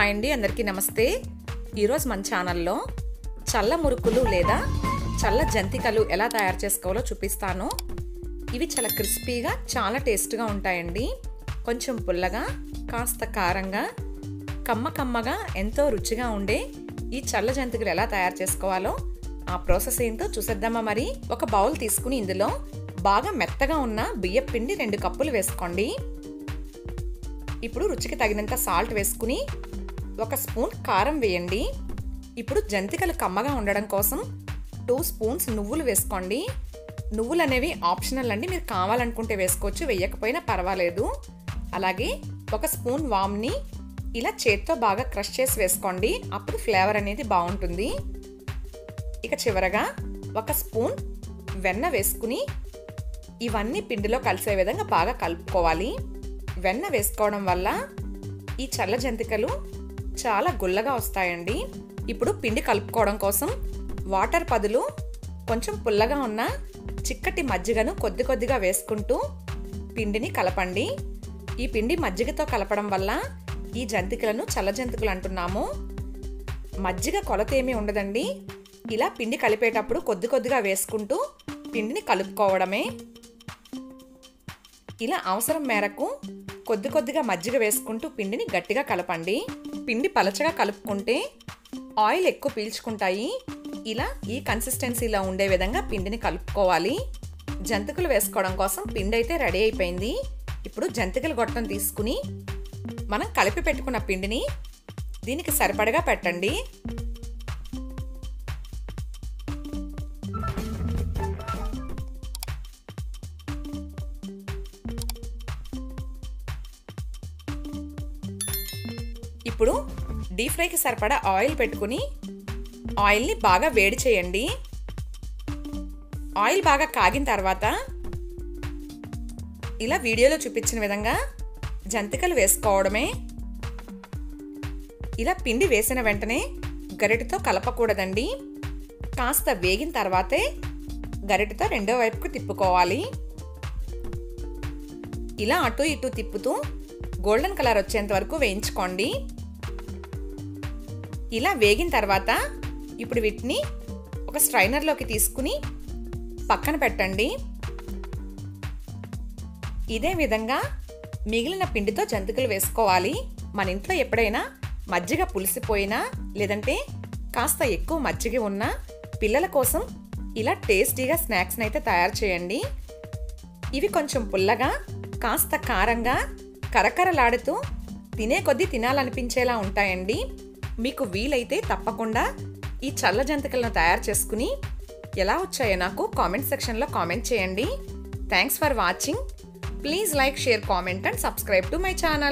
Hi అండి, అందరికీ నమస్తే. ఈరోజు మన ఛానల్లో చల్ల మురుకులు లేదా చల్ల జంతికలు ఎలా తయారు చేసుకోవాలో చూపిస్తాను. ఇవి చాలా క్రిస్పీగా చాలా టేస్ట్గా ఉంటాయండి. కొంచెం పుల్లగా, కాస్త కారంగా, కమ్మగా ఎంతో రుచిగా ఉండే ఈ చల్ల జంతికలు ఎలా తయారు చేసుకోవాలో ఆ ప్రాసెస్ ఏంటో చూసేద్దామా. మరి ఒక బౌల్ తీసుకుని ఇందులో బాగా మెత్తగా ఉన్న బియ్యం పిండి 2 కప్పులు వేసుకోండి. ఇప్పుడు రుచికి తగినంత సాల్ట్ వేసుకుని 1 స్పూన్ కారం వేయండి. ఇప్పుడు జంతికలు కమ్మగా ఉండడం కోసం 2 స్పూన్స్ నువ్వులు వేసుకోండి. నువ్వులు అనేవి ఆప్షనల్ అండి, మీరు కావాలనుకుంటే వేసుకోవచ్చు, వేయకపోయినా పర్వాలేదు. అలాగే 1 స్పూన్ వామ్ని ఇలా చేత్తో బాగా క్రష్ చేసి వేసుకోండి, అప్పుడు ఫ్లేవర్ అనేది బాగుంటుంది. ఇక చివరగా 1 స్పూన్ వెన్న వేసుకుని ఇవన్నీ పిండిలో కలిసే విధంగా బాగా కలుపుకోవాలి. వెన్న వేసుకోవడం వల్ల ఈ చల్ల జంతికలు చాలా గుల్లగా వస్తాయండి. ఇప్పుడు పిండి కలుపుకోవడం కోసం వాటర్ బదులు కొంచెం పుల్లగా ఉన్న చిక్కటి మజ్జిగను కొద్దిగా వేసుకుంటూ పిండిని కలపండి. ఈ పిండి మజ్జిగతో కలపడం వల్ల ఈ జంతికలను చల్ల జంతికలు అంటున్నాము. మజ్జిగ కొలత ఏమీ ఉండదండి, ఇలా పిండి కలిపేటప్పుడు కొద్దిగా వేసుకుంటూ పిండిని కలుపుకోవడమే. ఇలా అవసరం మేరకు కొద్దిగా మజ్జిగ వేసుకుంటూ పిండిని గట్టిగా కలపండి. పిండి పలచగా కలుపుకుంటే ఆయిల్ ఎక్కువ పీల్చుకుంటాయి. ఇలా ఈ కన్సిస్టెన్సీలో ఉండే విధంగా పిండిని కలుపుకోవాలి. జంతికలు వేసుకోవడం కోసం పిండి అయితే రెడీ అయిపోయింది. ఇప్పుడు జంతికల గొట్టం తీసుకుని మనం కలిపి పెట్టుకున్న పిండిని దీనికి సరిపడగా పెట్టండి. ఇప్పుడు డీప్ ఫ్రైకి సరిపడా ఆయిల్ పెట్టుకుని ఆయిల్ని బాగా వేడి చేయండి. ఆయిల్ బాగా కాగిన తర్వాత ఇలా వీడియోలో చూపించిన విధంగా జంతికలు వేసుకోవడమే. ఇలా పిండి వేసిన వెంటనే గరిటెతో కలపకూడదండి, కాస్త వేగిన తర్వాతే గరిటెతో రెండో వైపుకు తిప్పుకోవాలి. ఇలా అటు ఇటు తిప్పుతూ గోల్డెన్ కలర్ వచ్చేంత వరకు వేయించుకోండి. ఇలా వేగిన తర్వాత ఇప్పుడు వీటిని ఒక స్ట్రైనర్లోకి తీసుకుని పక్కన పెట్టండి. ఇదే విధంగా మిగిలిన పిండితో జంతికలు వేసుకోవాలి. మన ఇంట్లో ఎప్పుడైనా మజ్జిగ పులిసిపోయినా లేదంటే కాస్త ఎక్కువ మజ్జిగ ఉన్న పిల్లల కోసం ఇలా టేస్టీగా స్నాక్స్ని అయితే తయారు చేయండి. ఇవి కొంచెం పుల్లగా, కాస్త కారంగా, కరకరలాడుతూ తినే కొద్దీ తినాలనిపించేలా ఉంటాయండి. మీకు వీలైతే తప్పకుండా ఈ చల్ల జంతికలను తయారు చేసుకుని ఎలా వచ్చాయో నాకు కామెంట్ సెక్షన్లో కామెంట్ చేయండి. Thanks for watching. Please like, share, comment and subscribe to my channel.